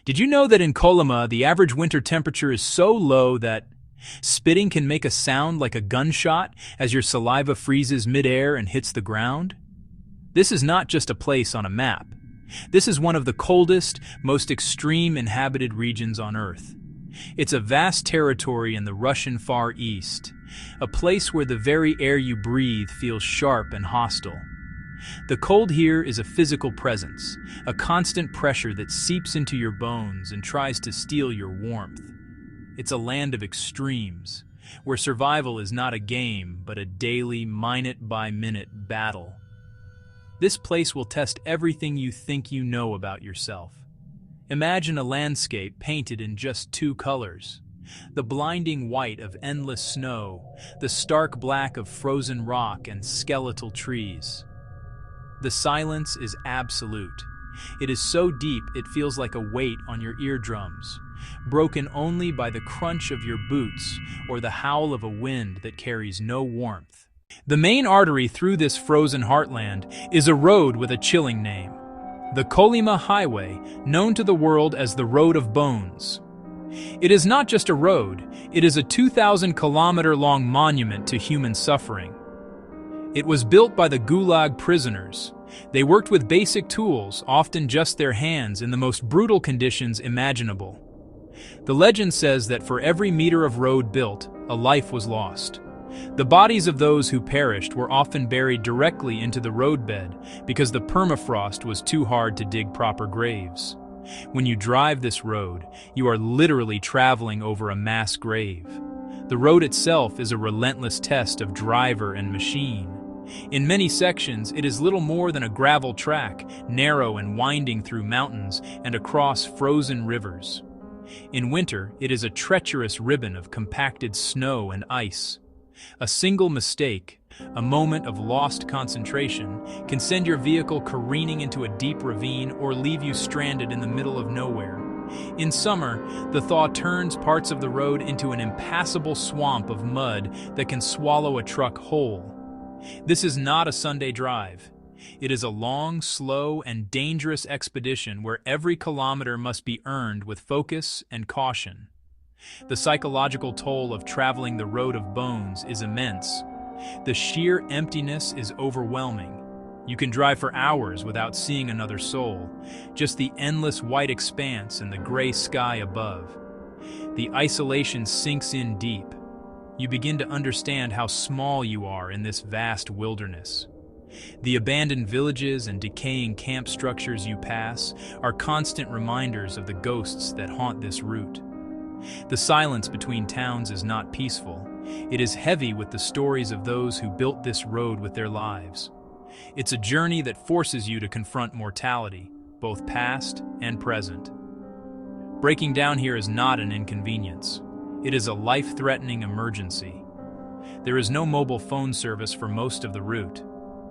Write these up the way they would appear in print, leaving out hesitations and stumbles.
Did you know that in Kolyma, the average winter temperature is so low that spitting can make a sound like a gunshot as your saliva freezes midair and hits the ground? This is not just a place on a map. This is one of the coldest, most extreme inhabited regions on Earth. It's a vast territory in the Russian Far East, a place where the very air you breathe feels sharp and hostile. The cold here is a physical presence, a constant pressure that seeps into your bones and tries to steal your warmth. It's a land of extremes, where survival is not a game, but a daily, minute-by-minute battle. This place will test everything you think you know about yourself. Imagine a landscape painted in just two colors: the blinding white of endless snow, the stark black of frozen rock and skeletal trees. The silence is absolute. It is so deep it feels like a weight on your eardrums, broken only by the crunch of your boots or the howl of a wind that carries no warmth. The main artery through this frozen heartland is a road with a chilling name: the Kolyma Highway, known to the world as the Road of Bones. It is not just a road, it is a 2,000-kilometer-long monument to human suffering. It was built by the Gulag prisoners. They worked with basic tools, often just their hands, in the most brutal conditions imaginable. The legend says that for every meter of road built, a life was lost. The bodies of those who perished were often buried directly into the roadbed because the permafrost was too hard to dig proper graves. When you drive this road, you are literally traveling over a mass grave. The road itself is a relentless test of driver and machine. In many sections, it is little more than a gravel track, narrow and winding through mountains and across frozen rivers. In winter, it is a treacherous ribbon of compacted snow and ice. A single mistake, a moment of lost concentration, can send your vehicle careening into a deep ravine or leave you stranded in the middle of nowhere. In summer, the thaw turns parts of the road into an impassable swamp of mud that can swallow a truck whole. This is not a Sunday drive. It is a long, slow, and dangerous expedition where every kilometer must be earned with focus and caution. The psychological toll of traveling the Road of Bones is immense. The sheer emptiness is overwhelming. You can drive for hours without seeing another soul, just the endless white expanse and the gray sky above. The isolation sinks in deep. You begin to understand how small you are in this vast wilderness. The abandoned villages and decaying camp structures you pass are constant reminders of the ghosts that haunt this route. The silence between towns is not peaceful. It is heavy with the stories of those who built this road with their lives. It's a journey that forces you to confront mortality, both past and present. Breaking down here is not an inconvenience. It is a life-threatening emergency. There is no mobile phone service for most of the route.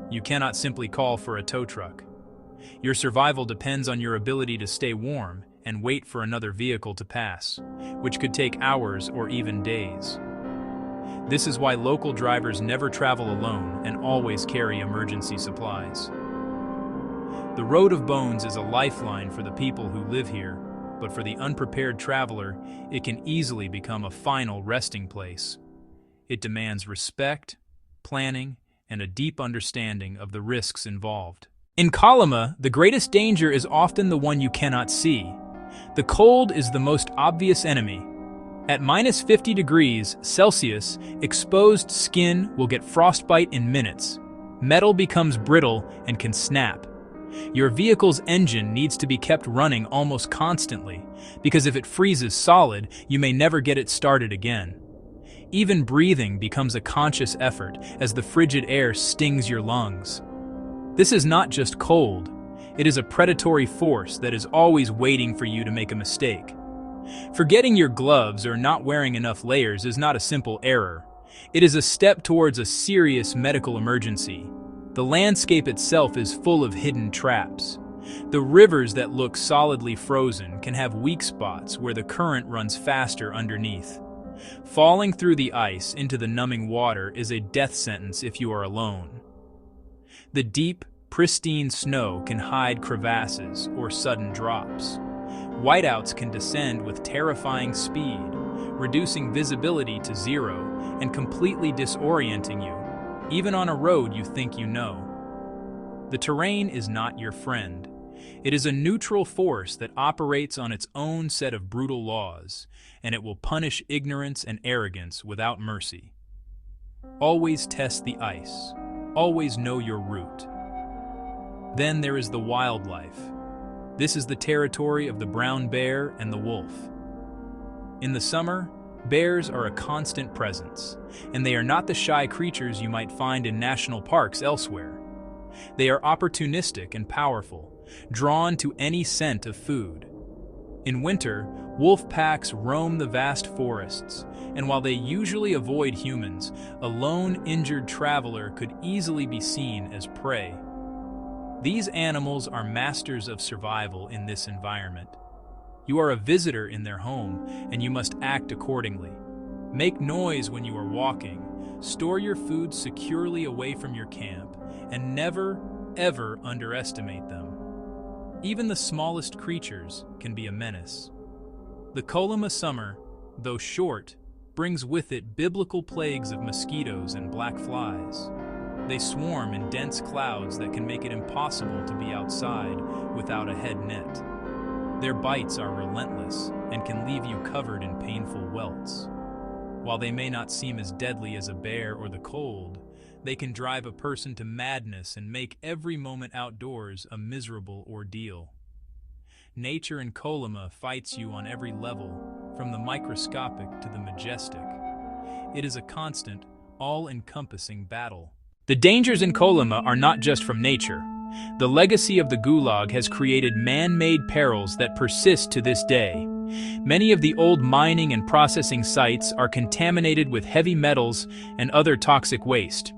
You cannot simply call for a tow truck. Your survival depends on your ability to stay warm and wait for another vehicle to pass, which could take hours or even days. This is why local drivers never travel alone and always carry emergency supplies. The Road of Bones is a lifeline for the people who live here, but for the unprepared traveler, it can easily become a final resting place. It demands respect, planning, and a deep understanding of the risks involved. In Kolyma, the greatest danger is often the one you cannot see. The cold is the most obvious enemy. At -50 degrees Celsius, exposed skin will get frostbite in minutes. Metal becomes brittle and can snap. Your vehicle's engine needs to be kept running almost constantly, because if it freezes solid, you may never get it started again. Even breathing becomes a conscious effort as the frigid air stings your lungs. This is not just cold. It is a predatory force that is always waiting for you to make a mistake. Forgetting your gloves or not wearing enough layers is not a simple error. It is a step towards a serious medical emergency. The landscape itself is full of hidden traps. The rivers that look solidly frozen can have weak spots where the current runs faster underneath. Falling through the ice into the numbing water is a death sentence if you are alone. The deep, pristine snow can hide crevasses or sudden drops. Whiteouts can descend with terrifying speed, reducing visibility to zero and completely disorienting you, even on a road you think you know. The terrain is not your friend. It is a neutral force that operates on its own set of brutal laws, and it will punish ignorance and arrogance without mercy. Always test the ice. Always know your route. Then there is the wildlife. This is the territory of the brown bear and the wolf. In the summer, bears are a constant presence, and they are not the shy creatures you might find in national parks elsewhere. They are opportunistic and powerful, drawn to any scent of food. In winter, wolf packs roam the vast forests, and while they usually avoid humans, a lone injured traveler could easily be seen as prey. These animals are masters of survival in this environment. You are a visitor in their home, and you must act accordingly. Make noise when you are walking, store your food securely away from your camp, and never, ever underestimate them. Even the smallest creatures can be a menace. The Kolyma summer, though short, brings with it biblical plagues of mosquitoes and black flies. They swarm in dense clouds that can make it impossible to be outside without a head net. Their bites are relentless and can leave you covered in painful welts. While they may not seem as deadly as a bear or the cold, they can drive a person to madness and make every moment outdoors a miserable ordeal. Nature in Kolyma fights you on every level, from the microscopic to the majestic. It is a constant, all-encompassing battle. The dangers in Kolyma are not just from nature. The legacy of the Gulag has created man-made perils that persist to this day. Many of the old mining and processing sites are contaminated with heavy metals and other toxic waste.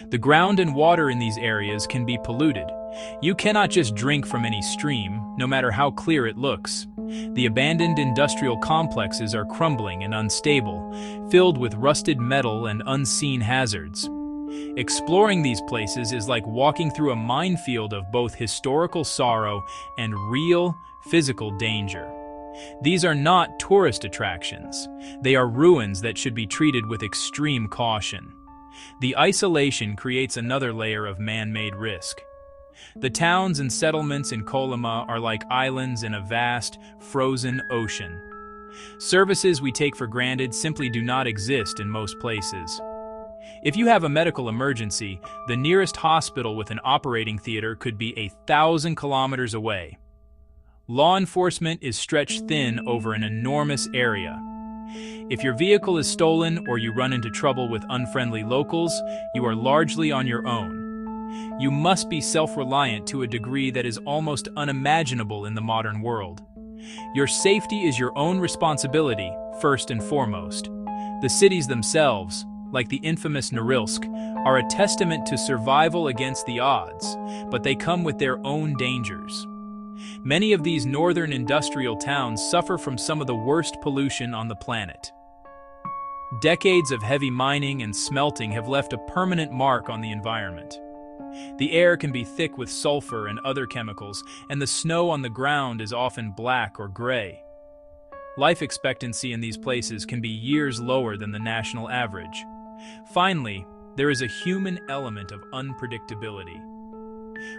The ground and water in these areas can be polluted. You cannot just drink from any stream, no matter how clear it looks. The abandoned industrial complexes are crumbling and unstable, filled with rusted metal and unseen hazards. Exploring these places is like walking through a minefield of both historical sorrow and real, physical danger. These are not tourist attractions. They are ruins that should be treated with extreme caution. The isolation creates another layer of man-made risk. The towns and settlements in Kolyma are like islands in a vast, frozen ocean. Services we take for granted simply do not exist in most places. If you have a medical emergency, the nearest hospital with an operating theater could be 1,000 kilometers away. Law enforcement is stretched thin over an enormous area. If your vehicle is stolen or you run into trouble with unfriendly locals, you are largely on your own. You must be self-reliant to a degree that is almost unimaginable in the modern world. Your safety is your own responsibility, first and foremost. The cities themselves, like the infamous Norilsk, are a testament to survival against the odds, but they come with their own dangers. Many of these northern industrial towns suffer from some of the worst pollution on the planet. Decades of heavy mining and smelting have left a permanent mark on the environment. The air can be thick with sulfur and other chemicals, and the snow on the ground is often black or gray. Life expectancy in these places can be years lower than the national average. Finally, there is a human element of unpredictability.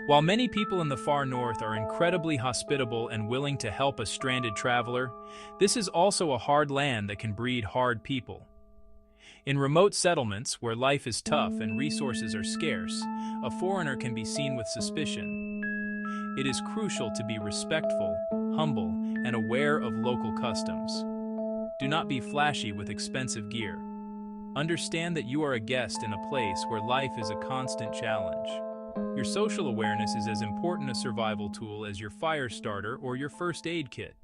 While many people in the far north are incredibly hospitable and willing to help a stranded traveler, this is also a hard land that can breed hard people. In remote settlements where life is tough and resources are scarce, a foreigner can be seen with suspicion. It is crucial to be respectful, humble, and aware of local customs. Do not be flashy with expensive gear. Understand that you are a guest in a place where life is a constant challenge. Your social awareness is as important a survival tool as your fire starter or your first aid kit.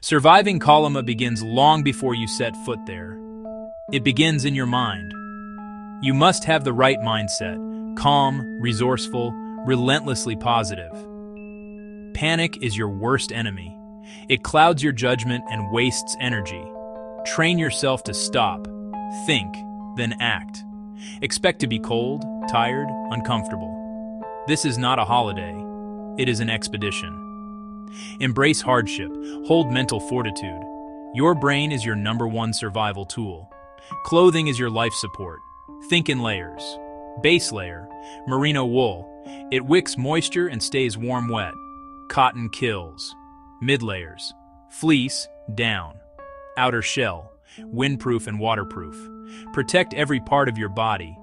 Surviving Kolyma begins long before you set foot there. It begins in your mind. You must have the right mindset, calm, resourceful, relentlessly positive. Panic is your worst enemy. It clouds your judgment and wastes energy. Train yourself to stop, think, then act. Expect to be cold, tired, uncomfortable. This is not a holiday. It is an expedition. Embrace hardship, hold mental fortitude. Your brain is your #1 survival tool. Clothing is your life support. Think in layers. Base layer, merino wool. It wicks moisture and stays warm wet. Cotton kills. Mid layers, fleece, down. Outer shell, windproof and waterproof. Protect every part of your body.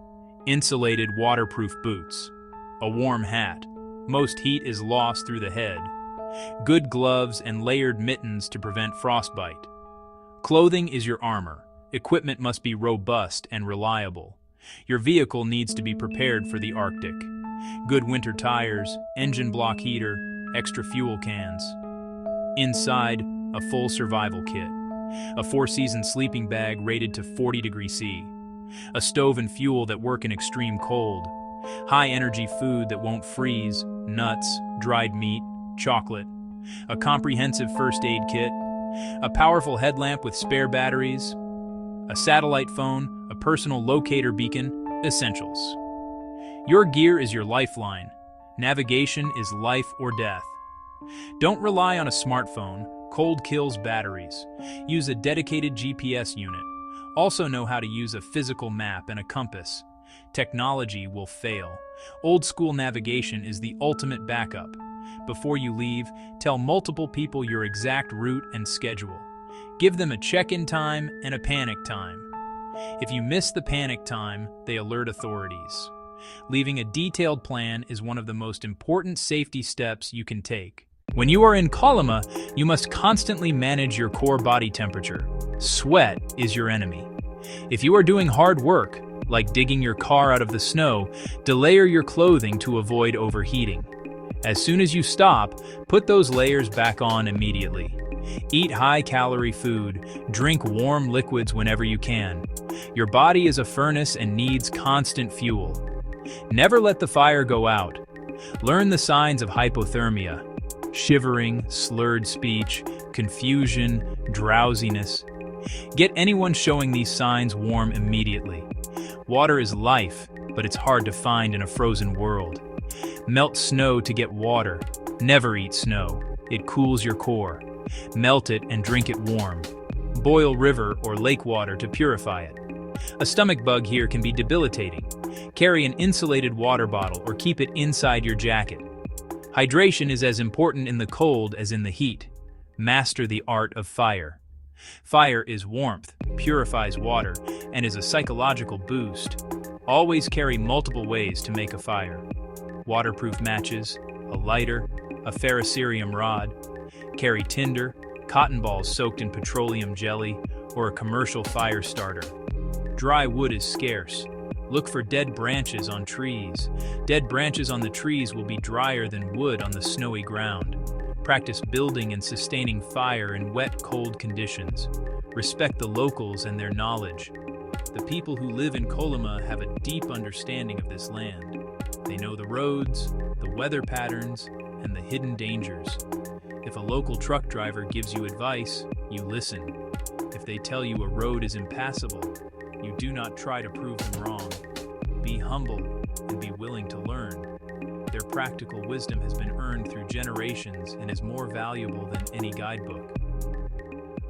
Insulated, waterproof boots. A warm hat. Most heat is lost through the head. Good gloves and layered mittens to prevent frostbite. Clothing is your armor. Equipment must be robust and reliable. Your vehicle needs to be prepared for the Arctic. Good winter tires, engine block heater, extra fuel cans. Inside, a full survival kit. A 4-season sleeping bag rated to 40°C. A stove and fuel that work in extreme cold. High-energy food that won't freeze, nuts, dried meat, chocolate. A comprehensive first aid kit. A powerful headlamp with spare batteries. A satellite phone, a personal locator beacon, essentials. Your gear is your lifeline. Navigation is life or death. Don't rely on a smartphone. Cold kills batteries. Use a dedicated GPS unit. Also know how to use a physical map and a compass. Technology will fail. Old-school navigation is the ultimate backup. Before you leave, tell multiple people your exact route and schedule. Give them a check-in time and a panic time. If you miss the panic time, they alert authorities. Leaving a detailed plan is one of the most important safety steps you can take. When you are in Kolyma, you must constantly manage your core body temperature. Sweat is your enemy. If you are doing hard work, like digging your car out of the snow, delayer your clothing to avoid overheating. As soon as you stop, put those layers back on immediately. Eat high-calorie food, drink warm liquids whenever you can. Your body is a furnace and needs constant fuel. Never let the fire go out. Learn the signs of hypothermia: shivering, slurred speech, confusion, drowsiness. Get anyone showing these signs warm immediately. Water is life, but it's hard to find in a frozen world. Melt snow to get water. Never eat snow. It cools your core. Melt it and drink it warm. Boil river or lake water to purify it. A stomach bug here can be debilitating. Carry an insulated water bottle or keep it inside your jacket. Hydration is as important in the cold as in the heat. Master the art of fire. Fire is warmth, purifies water, and is a psychological boost. Always carry multiple ways to make a fire. Waterproof matches, a lighter, a ferrocerium rod. Carry tinder, cotton balls soaked in petroleum jelly, or a commercial fire starter. Dry wood is scarce. Look for dead branches on trees. Dead branches on the trees will be drier than wood on the snowy ground. Practice building and sustaining fire in wet, cold conditions. Respect the locals and their knowledge. The people who live in Kolyma have a deep understanding of this land. They know the roads, the weather patterns, and the hidden dangers. If a local truck driver gives you advice, you listen. If they tell you a road is impassable, you do not try to prove them wrong. Be humble and be willing to learn. Their practical wisdom has been earned through generations and is more valuable than any guidebook.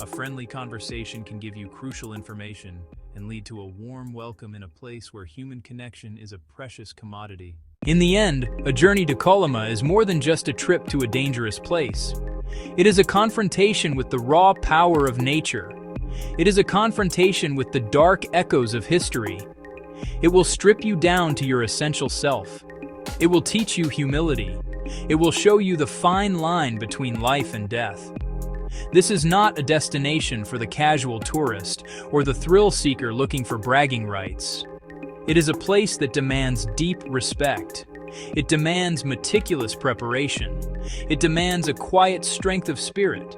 A friendly conversation can give you crucial information and lead to a warm welcome in a place where human connection is a precious commodity. In the end, a journey to Kolyma is more than just a trip to a dangerous place. It is a confrontation with the raw power of nature. It is a confrontation with the dark echoes of history. It will strip you down to your essential self. It will teach you humility. It will show you the fine line between life and death. This is not a destination for the casual tourist or the thrill seeker looking for bragging rights. It is a place that demands deep respect. It demands meticulous preparation. It demands a quiet strength of spirit.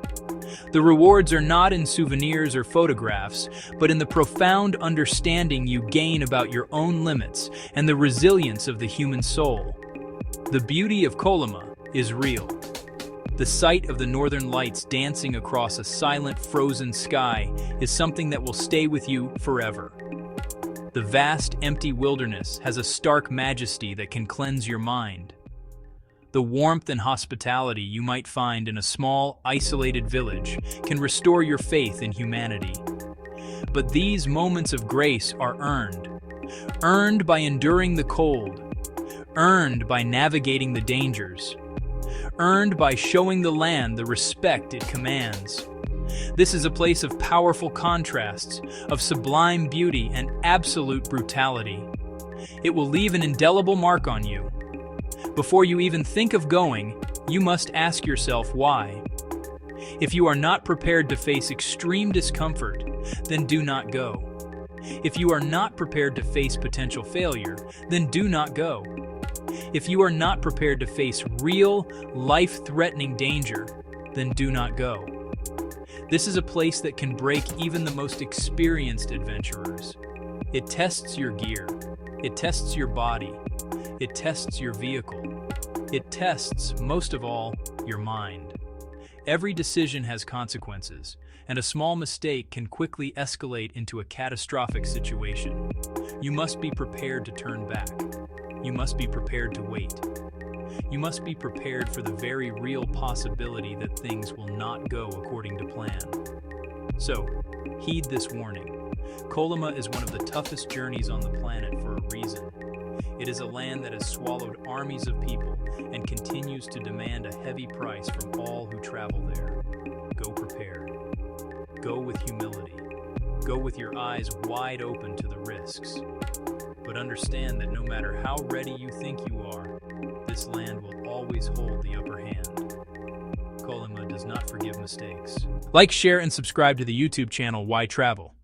The rewards are not in souvenirs or photographs, but in the profound understanding you gain about your own limits and the resilience of the human soul. The beauty of Kolyma is real. The sight of the northern lights dancing across a silent, frozen sky is something that will stay with you forever. The vast, empty wilderness has a stark majesty that can cleanse your mind. The warmth and hospitality you might find in a small, isolated village can restore your faith in humanity. But these moments of grace are earned. Earned by enduring the cold. Earned by navigating the dangers. Earned by showing the land the respect it commands. This is a place of powerful contrasts, of sublime beauty and absolute brutality. It will leave an indelible mark on you. Before you even think of going, you must ask yourself why. If you are not prepared to face extreme discomfort, then do not go. If you are not prepared to face potential failure, then do not go. If you are not prepared to face real, life-threatening danger, then do not go. This is a place that can break even the most experienced adventurers. It tests your gear. It tests your body. It tests your vehicle. It tests, most of all, your mind. Every decision has consequences, and a small mistake can quickly escalate into a catastrophic situation. You must be prepared to turn back. You must be prepared to wait. You must be prepared for the very real possibility that things will not go according to plan. So, heed this warning. Kolyma is one of the toughest journeys on the planet for a reason. It is a land that has swallowed armies of people and continues to demand a heavy price from all who travel there. Go prepared. Go with humility. Go with your eyes wide open to the risks. But understand that no matter how ready you think you are, this land will always hold the upper hand. Kolyma does not forgive mistakes. Like, share, and subscribe to the YouTube channel Why Travel.